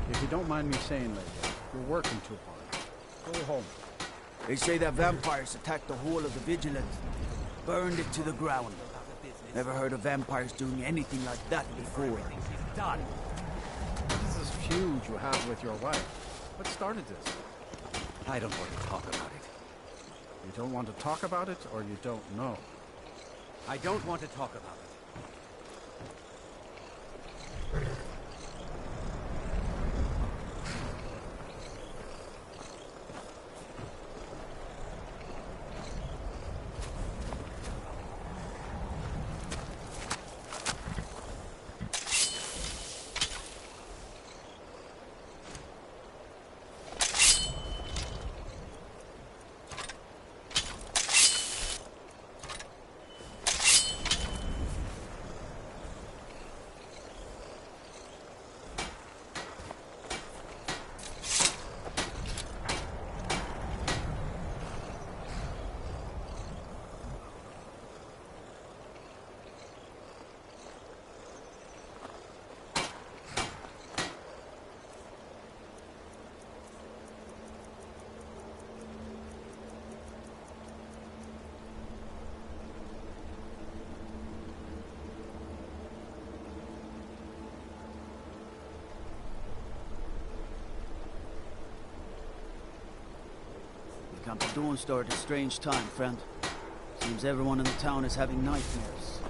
If you don't mind me saying, lady, you're working too hard. Go home. They say that vampires attacked the Hall of the Vigilant. Burned it to the ground. Never heard of vampires doing anything like that before. Done. What is this feud you have with your wife? What started this? I don't want to talk about it. You don't want to talk about it, or you don't know? I don't want to talk about it. Come to dawn store at a strange time, friend. Seems everyone in the town is having nightmares.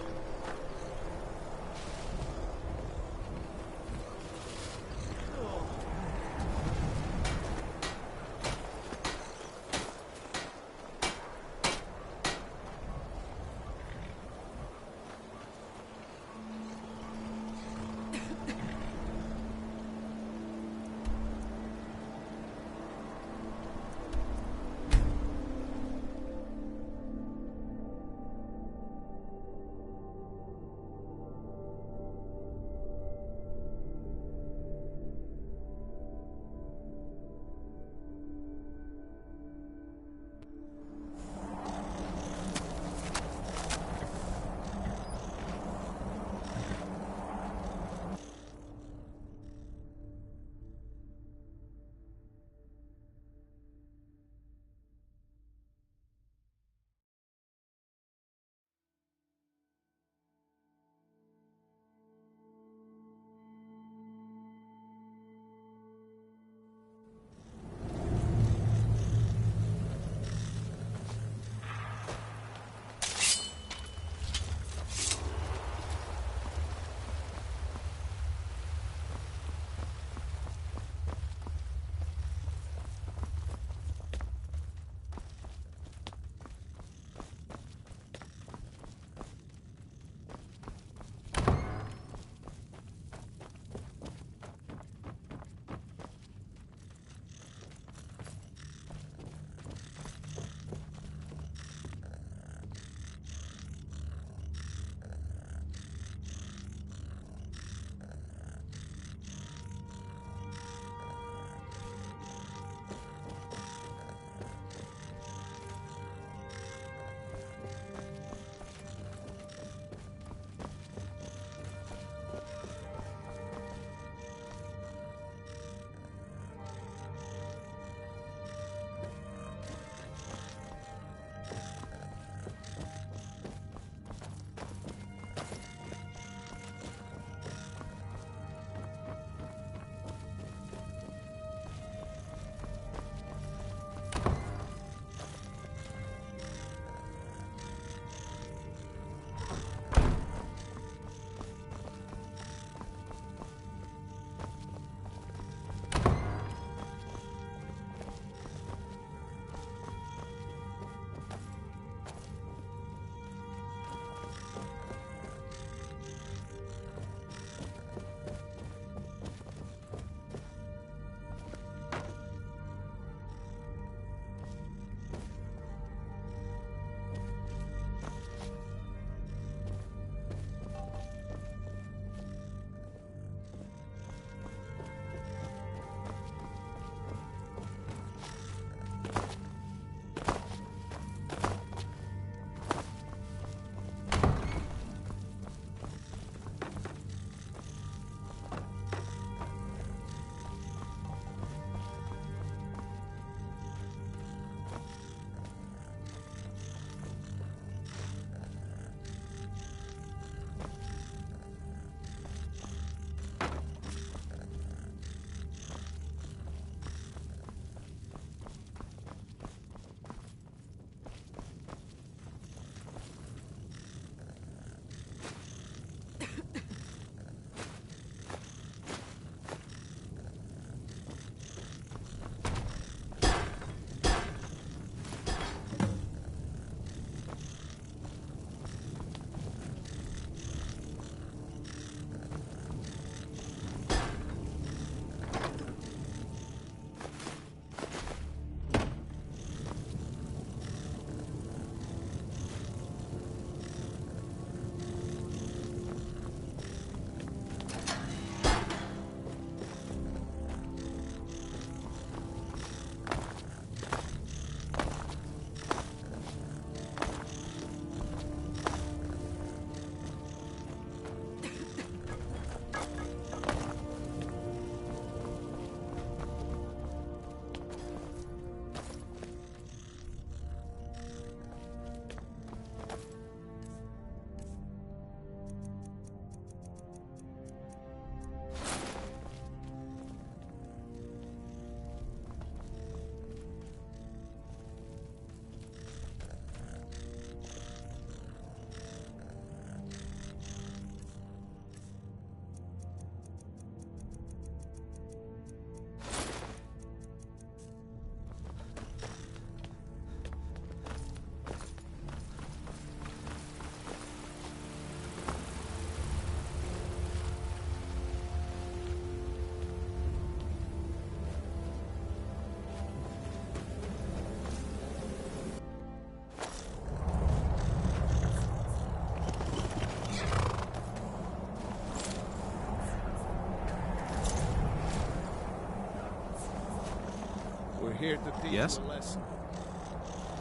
here to teach Yes? you a lesson.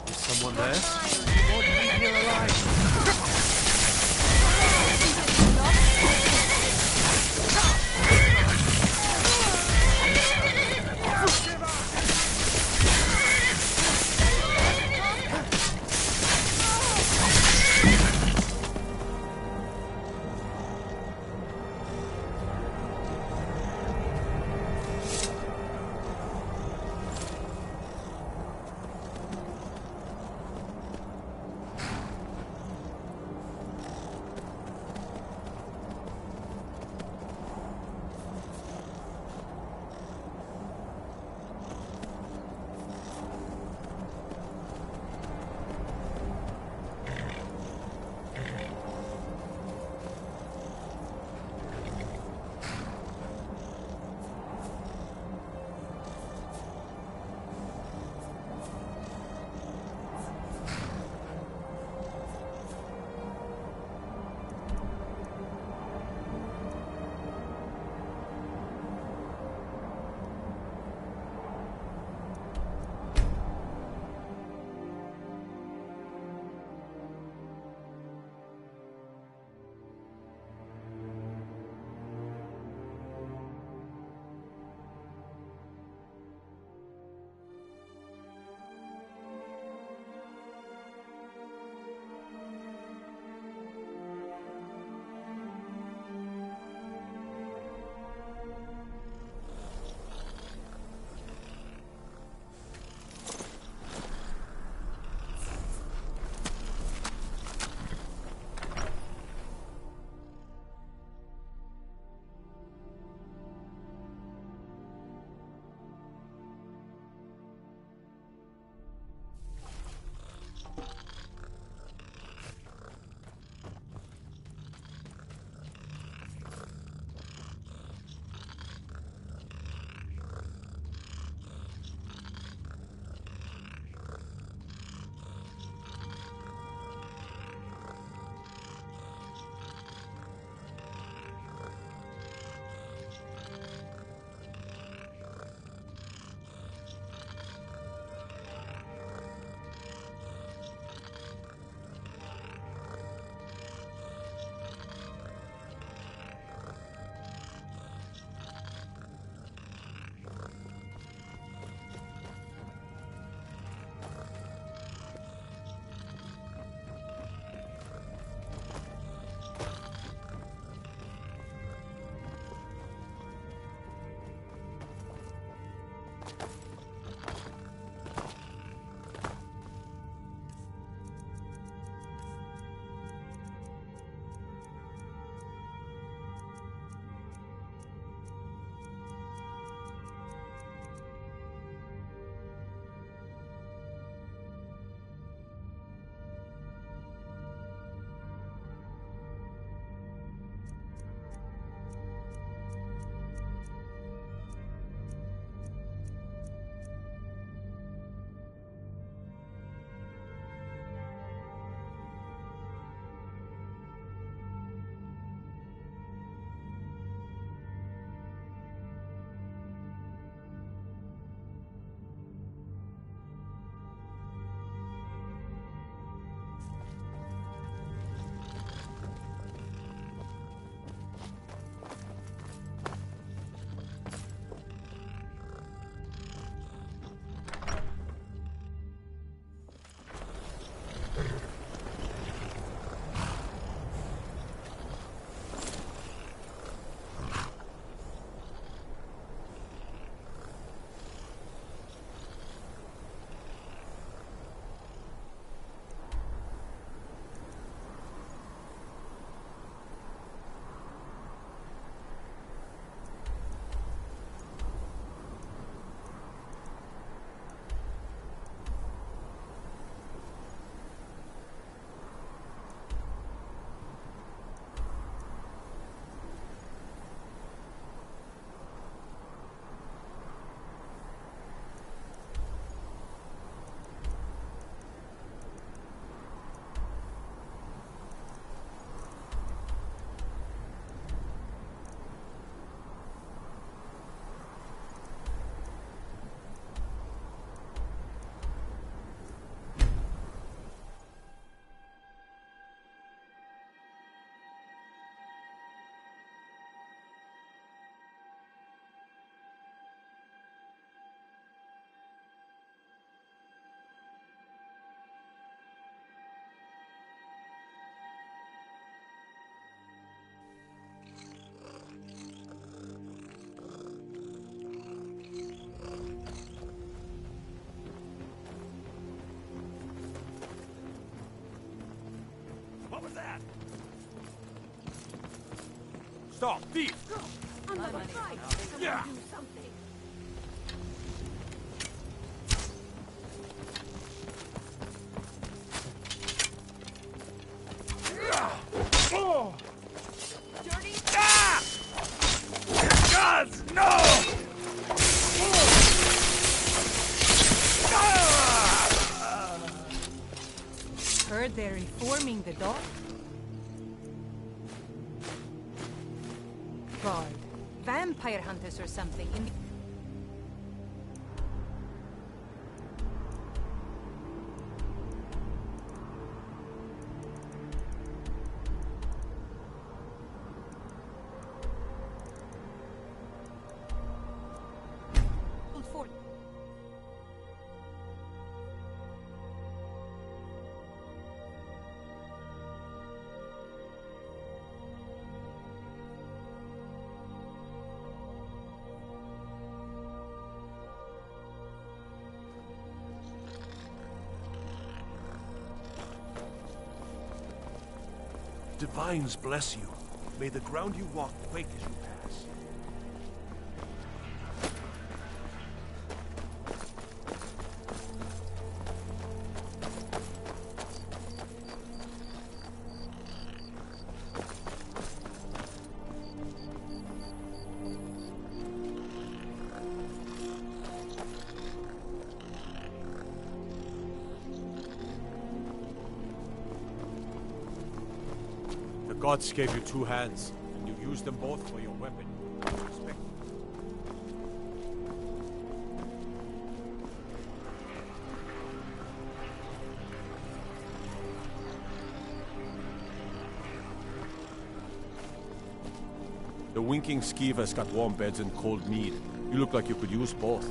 Is someone there? Won't leave here alive. Stop, thief! I'm gonna try to Yeah. do something. Dirty. Guns! No! Heard they're reforming the dock. God, vampire hunters or something in the... Fort. Divines bless you. May the ground you walk quake as you pass. The gods gave you two hands, and you used them both for your weapon. Respect. The winking skeever's got warm beds and cold mead. You look like you could use both.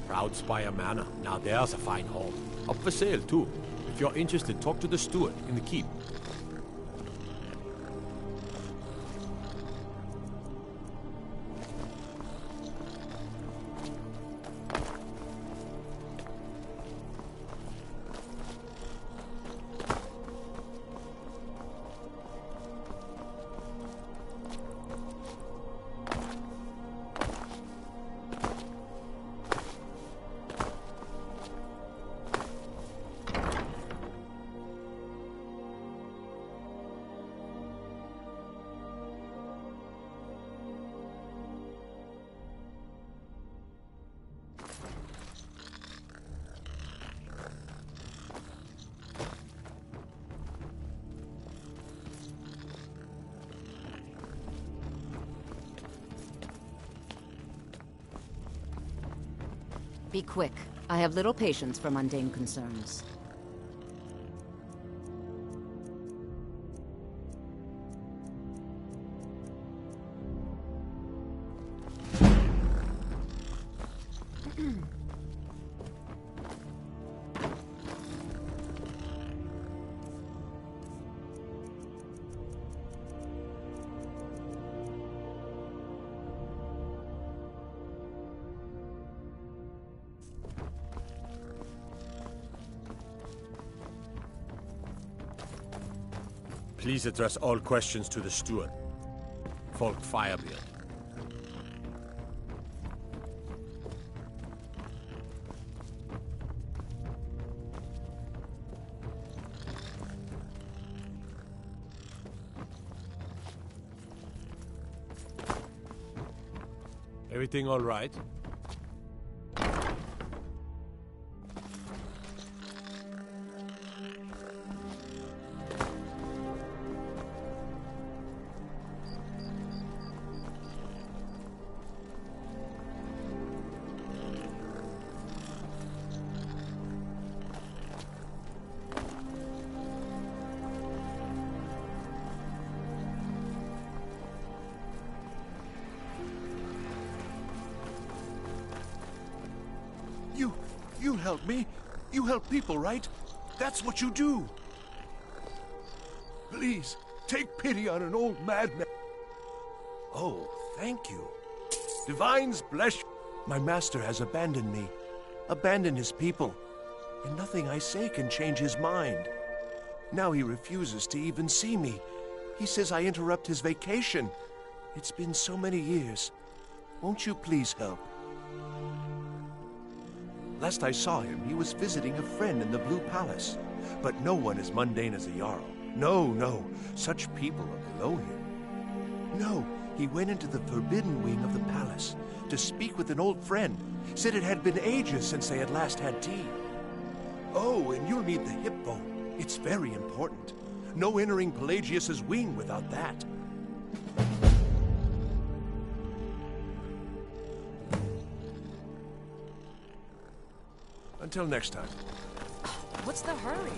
Proud Spire Manor. Now there's a fine home. Up for sale, too. If you're interested, talk to the steward in the keep. Be quick. I have little patience for mundane concerns. Please address all questions to the steward. Folk Firebeard. Everything all right? You help me. You help people, right? That's what you do. Please, take pity on an old madman. Oh, thank you. Divines bless you. My master has abandoned me, abandoned his people, and nothing I say can change his mind. Now he refuses to even see me. He says I interrupt his vacation. It's been so many years. Won't you please help? Last I saw him, he was visiting a friend in the Blue Palace. But no one as mundane as a Jarl. No, no. Such people are below him. No, he went into the forbidden wing of the palace to speak with an old friend. Said it had been ages since they had last had tea. Oh, and you'll need the hip bone. It's very important. No entering Pelagius's wing without that. Until next time. What's the hurry?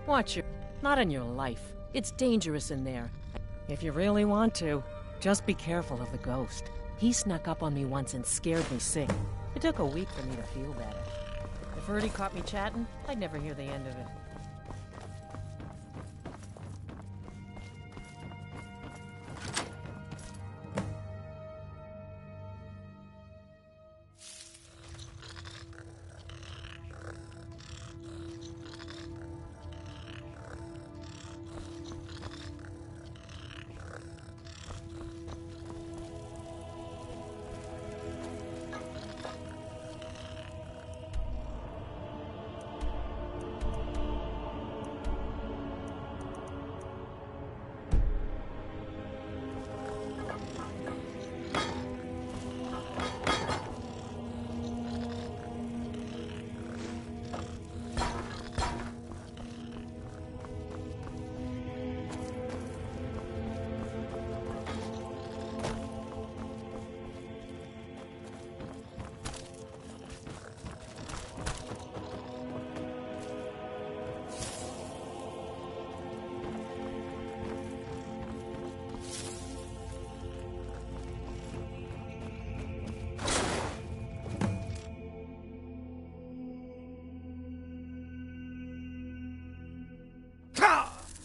Watch your... Not in your life. It's dangerous in there. If you really want to, just be careful of the ghost. He snuck up on me once and scared me sick. It took a week for me to feel better. If Ernie caught me chatting, I'd never hear the end of it.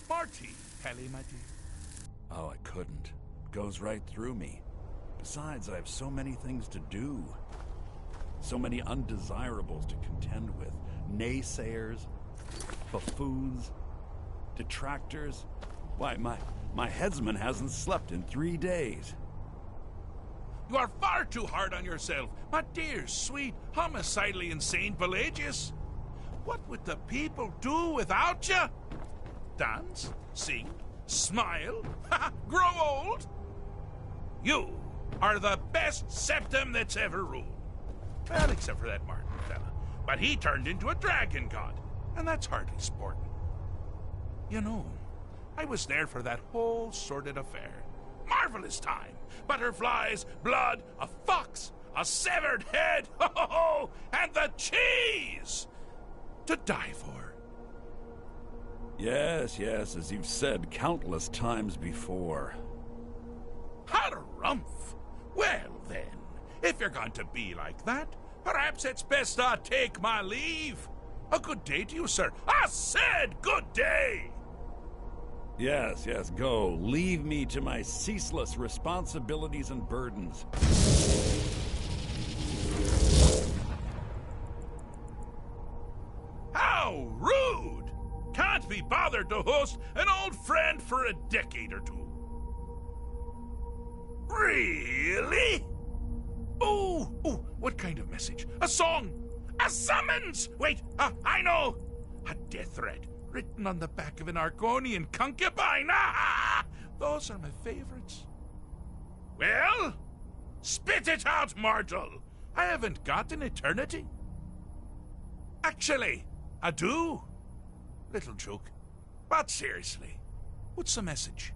Marty, Kelly, my dear. Oh, I couldn't. Goes right through me. Besides, I have so many things to do. So many undesirables to contend with. Naysayers, buffoons, detractors. Why, my headsman hasn't slept in 3 days. You are far too hard on yourself, my dear, sweet, homicidally insane Pelagius. What would the people do without you? Dance, sing, smile, grow old? You are the best septum that's ever ruled. Well, except for that Martin fella. But he turned into a dragon god, and that's hardly sporting. You know, I was there for that whole sordid affair. Marvelous time. Butterflies, blood, a fox, a severed head, and the cheese to die for. Yes, as you've said countless times before. Harumph! Well then, if you're going to be like that, perhaps it's best I take my leave. A good day to you, sir. I said good day! Yes, yes, go. Leave me to my ceaseless responsibilities and burdens. How rude! Can't be bothered to host an old friend for a decade or two. Really? Oh, what kind of message? A song? A summons! Wait, I know! A death threat written on the back of an Argonian concubine. Those are my favorites. Well, spit it out, mortal. I haven't got an eternity. Actually, I do. Little joke. But seriously, what's the message?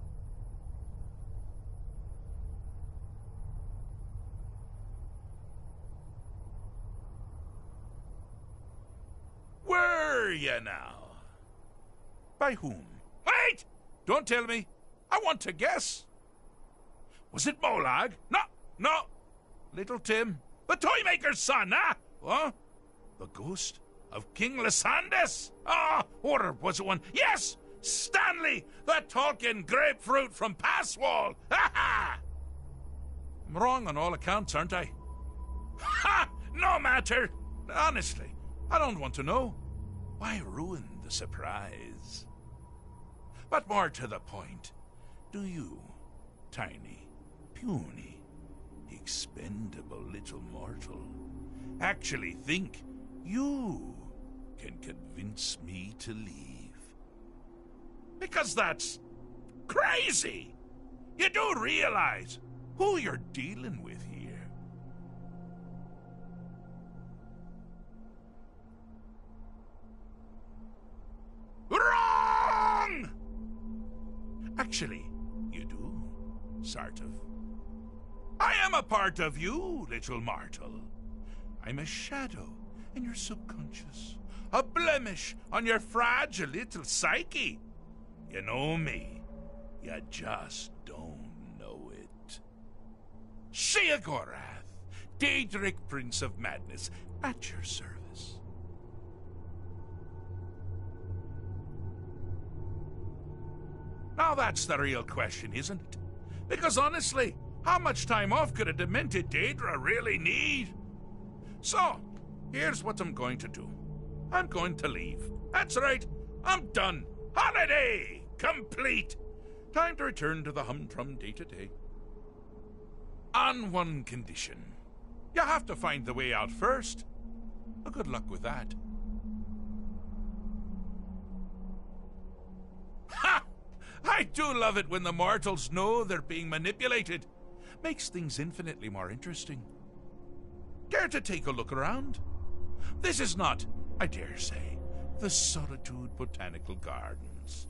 Were you now? By whom? Wait! Don't tell me. I want to guess. Was it Molag? No. Little Tim. The Toymaker's son, huh? What? The ghost of King Lysandus? Or was it one? Yes! Stanley, the talking grapefruit from Passwall. Ha! I'm wrong on all accounts, aren't I? Ha! No matter. Honestly, I don't want to know. Why ruin the surprise? But more to the point, do you, tiny, puny, expendable little mortal, actually think you can convince me to leave? Because that's crazy! You do realize who you're dealing with here. Wrong! Actually, you do, sort of. I am a part of you, little mortal. I'm a shadow in your subconscious, a blemish on your fragile little psyche. You know me, you just don't know it. Sheogorath, Daedric Prince of Madness, at your service. Now that's the real question, isn't it? Because honestly, how much time off could a demented Daedra really need? So, here's what I'm going to do. I'm going to leave. That's right, I'm done. Holiday complete. Time to return to the humdrum day-to-day. On one condition. You have to find the way out first. Well, good luck with that. Ha! I do love it when the mortals know they're being manipulated. Makes things infinitely more interesting. Care to take a look around? This is not, I dare say, the Solitude Botanical Gardens.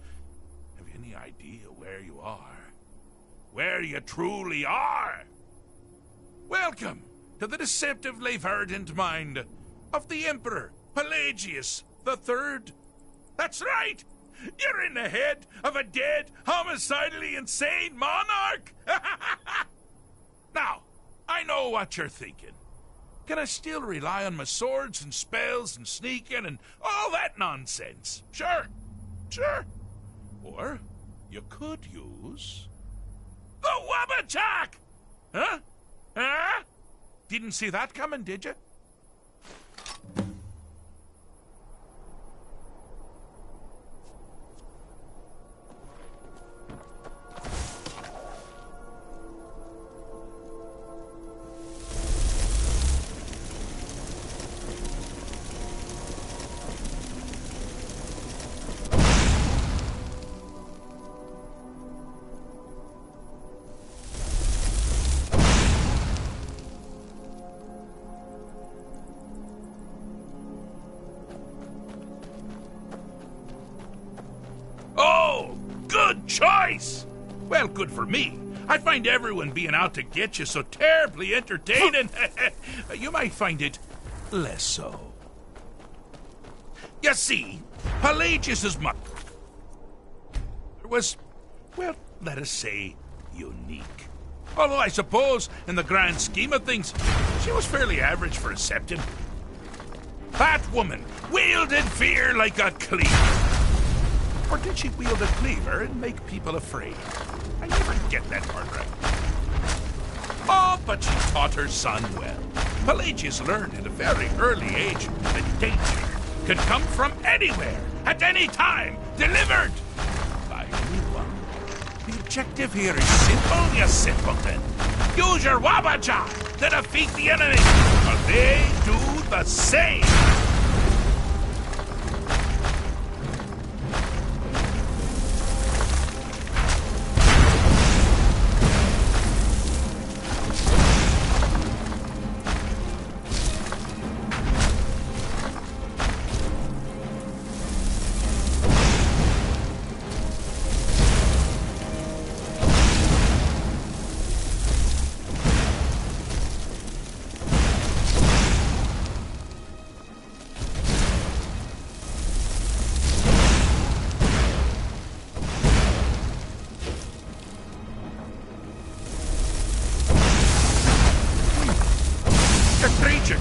Have you any idea where you are? Where you truly are? Welcome to the deceptively verdant mind of the Emperor Pelagius III. That's right! You're in the head of a dead, homicidally insane monarch! Now, I know what you're thinking. Can I still rely on my swords and spells and sneaking and all that nonsense? Sure. Or you could use the Wabachak! Huh? Didn't see that coming, did you? Choice! Well, good for me. I find everyone being out to get you so terribly entertaining. You might find it less so. You see, Pelagius's mother was, well, let us say, unique. Although I suppose, in the grand scheme of things, She was fairly average for a septon. That woman wielded fear like a cleaver. Or did she wield a cleaver and make people afraid? I never get that part right. Oh, but she taught her son well. Pelagius learned at a very early age that danger could come from anywhere, at any time, delivered by anyone. The objective here is simple, you simpleton. Use your Wabaja to defeat the enemy, or they do the same.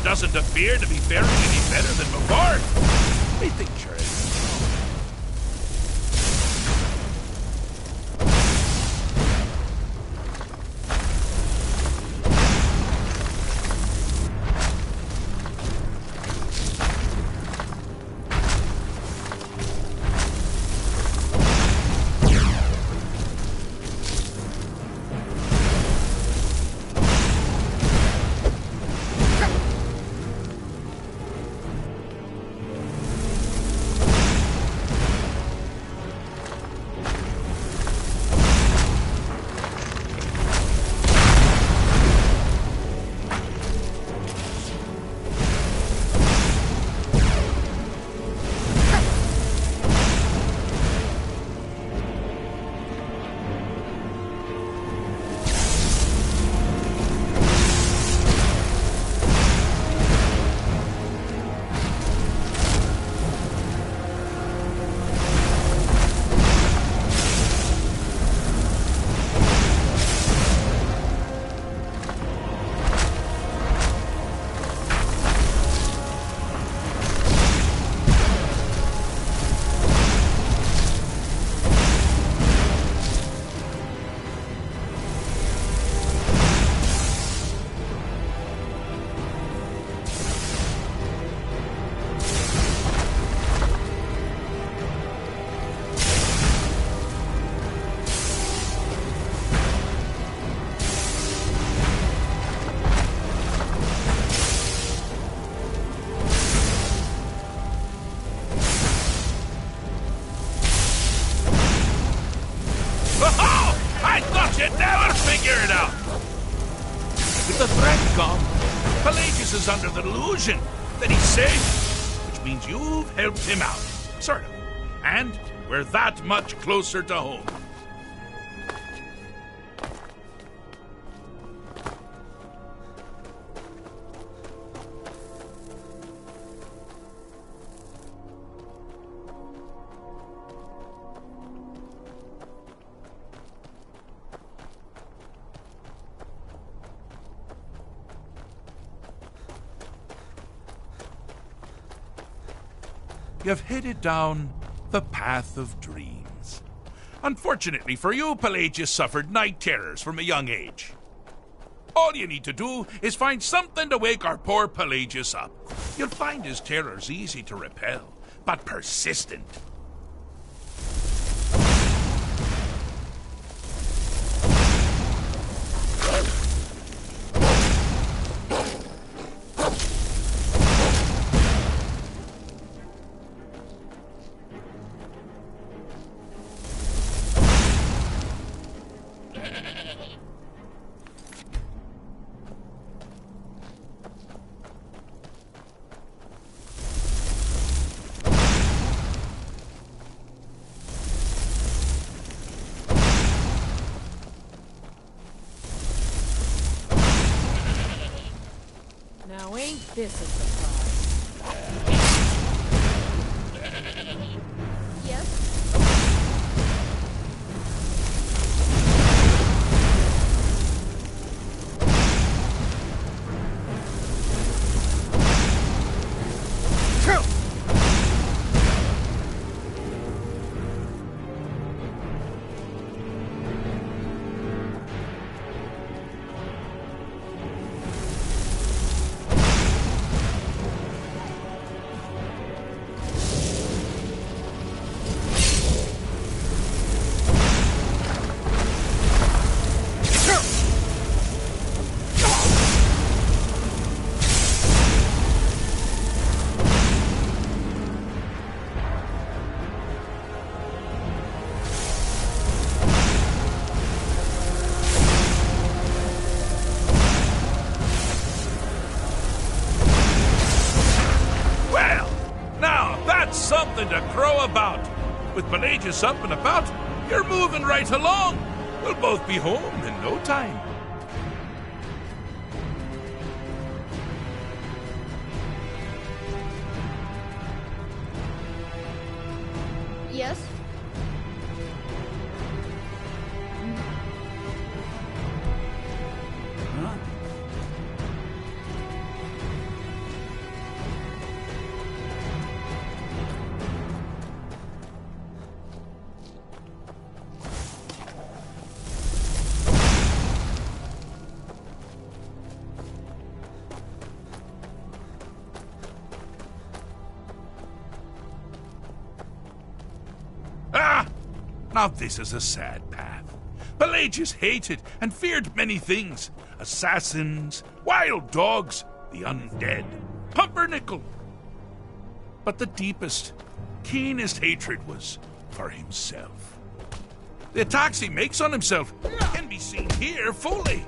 Doesn't appear to be faring any better than before. I think sure it is. Is under the delusion that he's safe, which means you've helped him out, sort of, and we're that much closer to home. You've headed down the path of dreams. Unfortunately for you, Pelagius suffered night terrors from a young age. All you need to do is find something to wake our poor Pelagius up. You'll find his terrors easy to repel, but persistent. Now ain't this a surprise? Yes? nothing to crow about. With Pelagius up and about, you're moving right along. We'll both be home in no time. Yes? Huh? Ah! Now this is a sad path. Pelagius hated and feared many things. Assassins, wild dogs, the undead, pumpernickel. But the deepest, keenest hatred was for himself. The attacks he makes on himself can be seen here fully.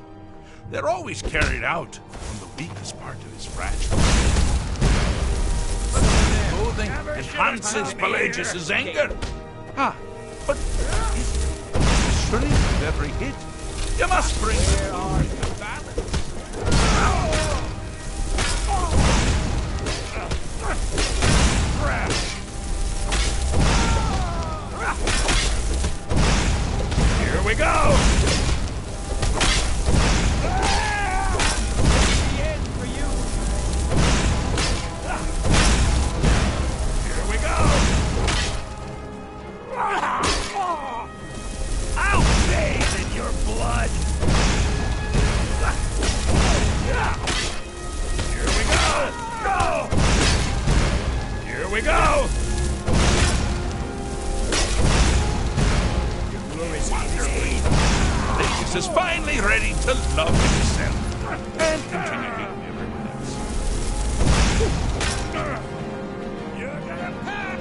They're always carried out on the weakest part of his fragile. Clothing enhances Pelagius' anger. Ah, but his strength with every hit. You must bring the into balance. Here we go! Here we go! I'll bathe in your blood! Here we go! Go! Here we go! Pelagius is finally ready to love himself and continue hating everyone else. You're gonna pack!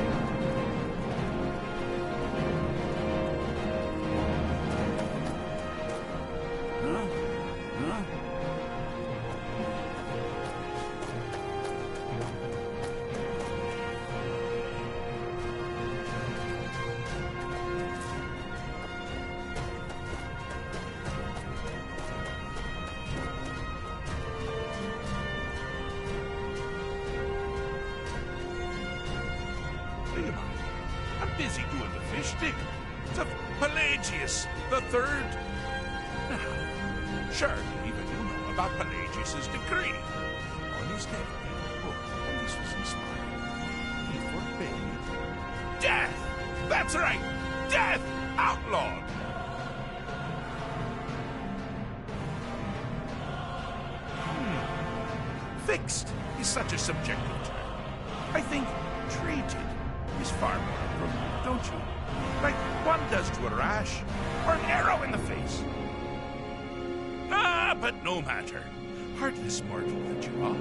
Huh? Huh? Wait a minute. I'm busy doing the fish stick. It's of Pelagius the Third. Now, surely even you know about Pelagius' decree. On his deathbed, oh, and this was inspired, he forbade death. That's right, death outlawed. Fixed is such a subjective term. I think treated is far more appropriate, don't you? Like one does to a rash or an arrow in the face. Ah, but no matter. Heartless mortal that you are,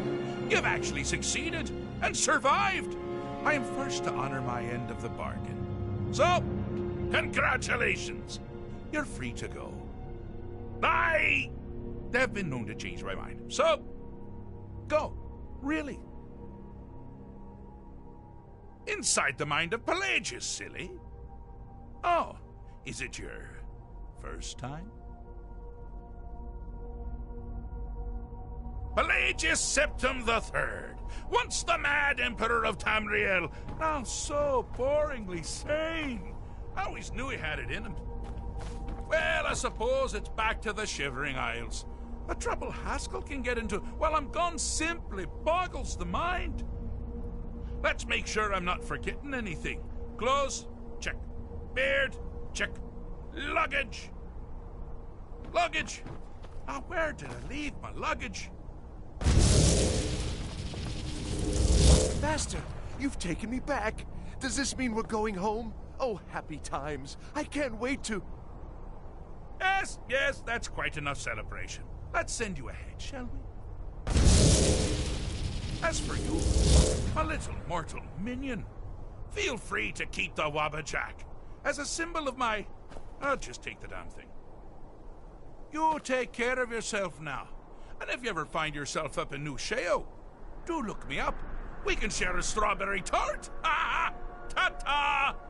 you've actually succeeded and survived. I am first to honor my end of the bargain. So, congratulations. You're free to go. I have been known to change my mind. So, go. Really. Inside the mind of Pelagius, silly. Oh, is it your first time? Pelagius Septim the Third, once the mad emperor of Tamriel, now so boringly sane. I always knew he had it in him. Well, I suppose it's back to the Shivering Isles. The trouble Haskell can get into while I'm gone simply boggles the mind. Let's make sure I'm not forgetting anything. Clothes, check. Beard, check. Luggage. Luggage. Now, where did I leave my luggage? Master, you've taken me back. Does this mean we're going home? Oh, happy times. I can't wait to... Yes, that's quite enough celebration. Let's send you ahead, shall we? As for you, a little mortal minion, feel free to keep the Wabbajack as a symbol of my... I'll just take the damn thing. You take care of yourself now. And if you ever find yourself up in New Sheo, do look me up. We can share a strawberry tart. Ta-ta!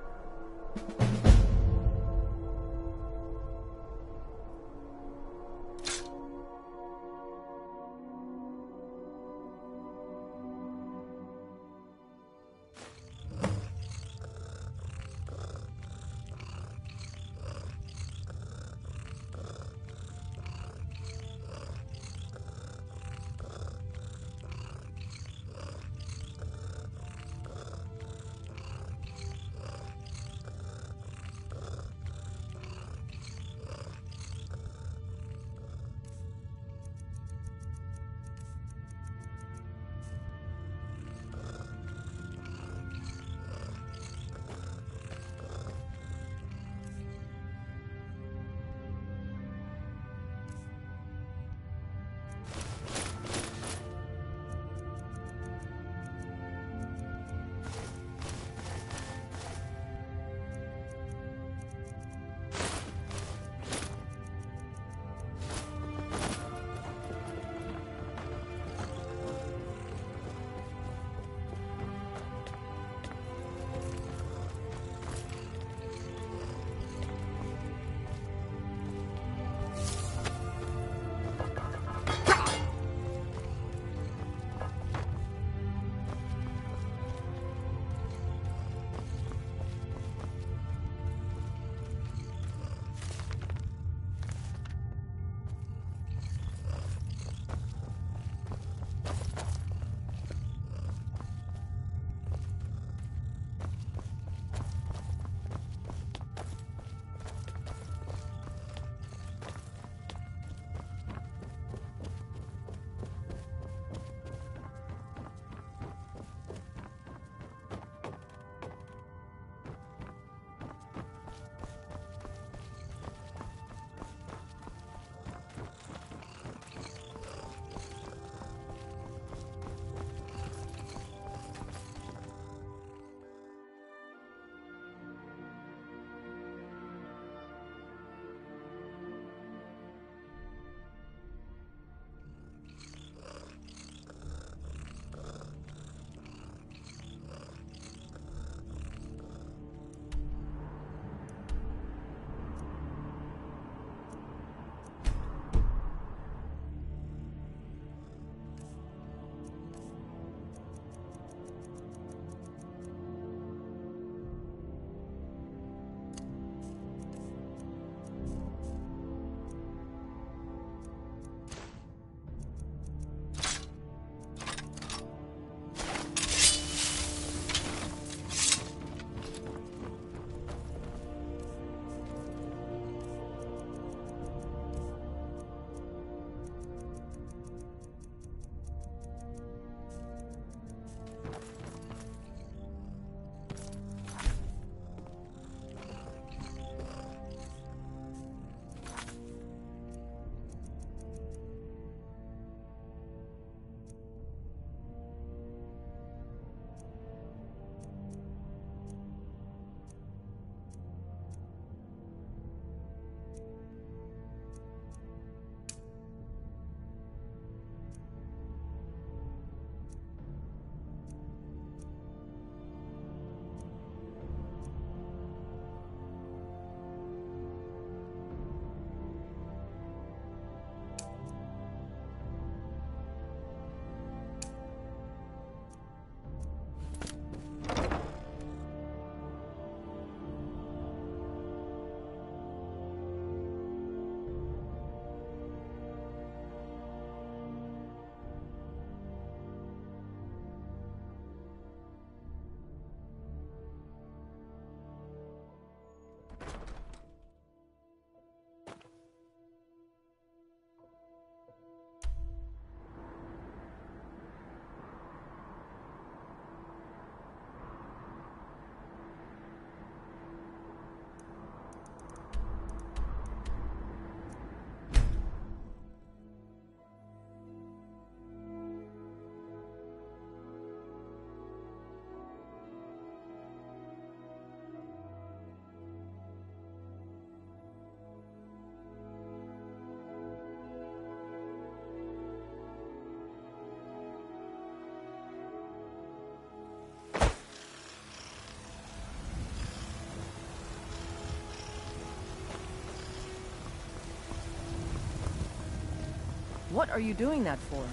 What are you doing that for?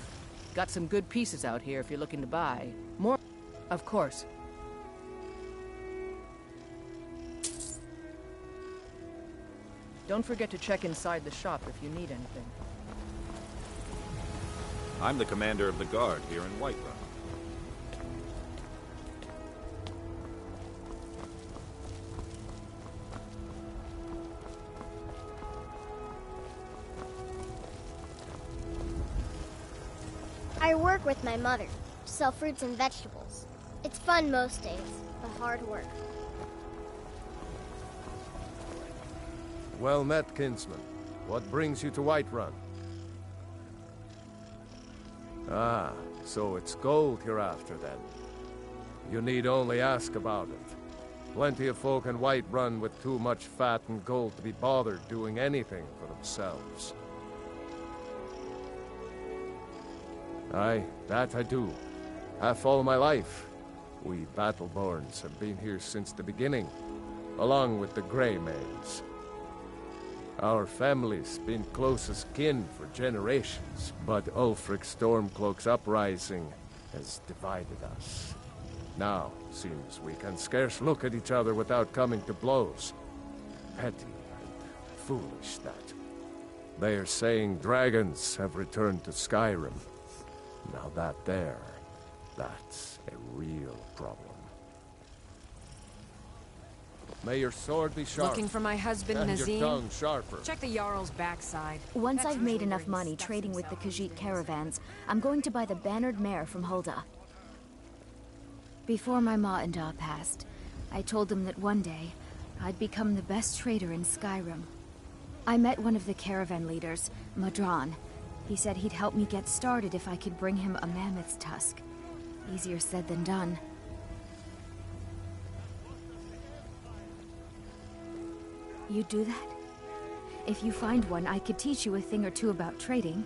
Got some good pieces out here if you're looking to buy. More? Of course. Don't forget to check inside the shop if you need anything. I'm the commander of the guard here in Whiterun. I work with my mother, sell fruits and vegetables. It's fun most days, but hard work. Well met, kinsman. What brings you to Whiterun? Ah, so it's gold you're after then. You need only ask about it. Plenty of folk in Whiterun with too much fat and gold to be bothered doing anything for themselves. Aye, that I do. Half all my life. We Battleborns have been here since the beginning, along with the Greymaids. Our family's been close as kin for generations, but Ulfric's Stormcloak's uprising has divided us. Now, seems we can scarce look at each other without coming to blows. Petty and foolish, that. They are saying dragons have returned to Skyrim. Now that's a real problem. May your sword be sharp. Looking for my husband, and Nazim? your tongue sharper. Check the Jarl's backside. Once That's I've made usually enough where he money stuffs trading with the himself. Khajiit caravans, I'm going to buy the bannered mare from Hulda. Before my ma and Da passed, I told them that one day, I'd become the best trader in Skyrim. I met one of the caravan leaders, Madran. He said he'd help me get started if I could bring him a mammoth's tusk. Easier said than done. You'd do that? If you find one, I could teach you a thing or two about trading.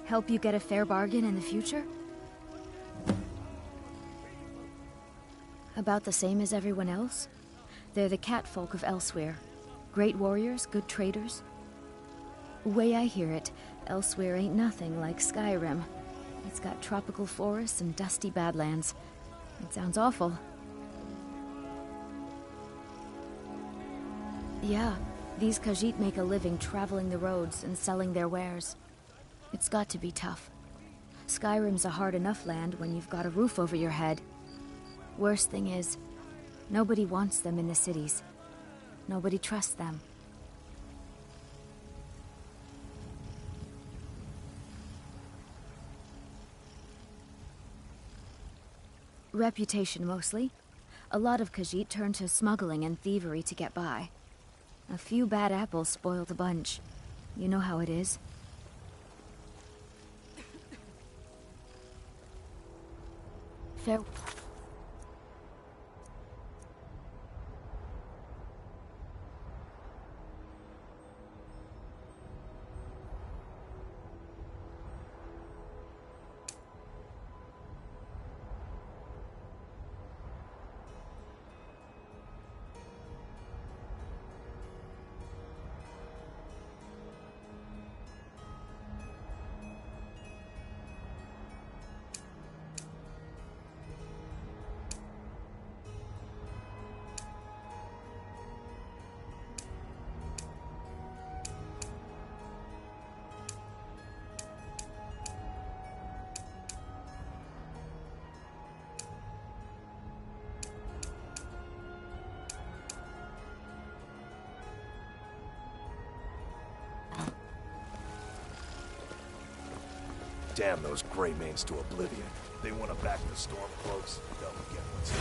Help you get a fair bargain in the future? About the same as everyone else? They're the catfolk of Elsewhere. Great warriors, good traders. Way I hear it, Elsewhere ain't nothing like Skyrim. It's got tropical forests and dusty badlands. It sounds awful. Yeah, these Khajiit make a living traveling the roads and selling their wares. It's got to be tough. Skyrim's a hard enough land when you've got a roof over your head. Worst thing is, nobody wants them in the cities. Nobody trusts them. Reputation, mostly. A lot of Khajiit turn to smuggling and thievery to get by. A few bad apples spoil the bunch. You know how it is. Fair... Damn those Greymanes to oblivion. They want to back the Stormcloaks. They'll get what's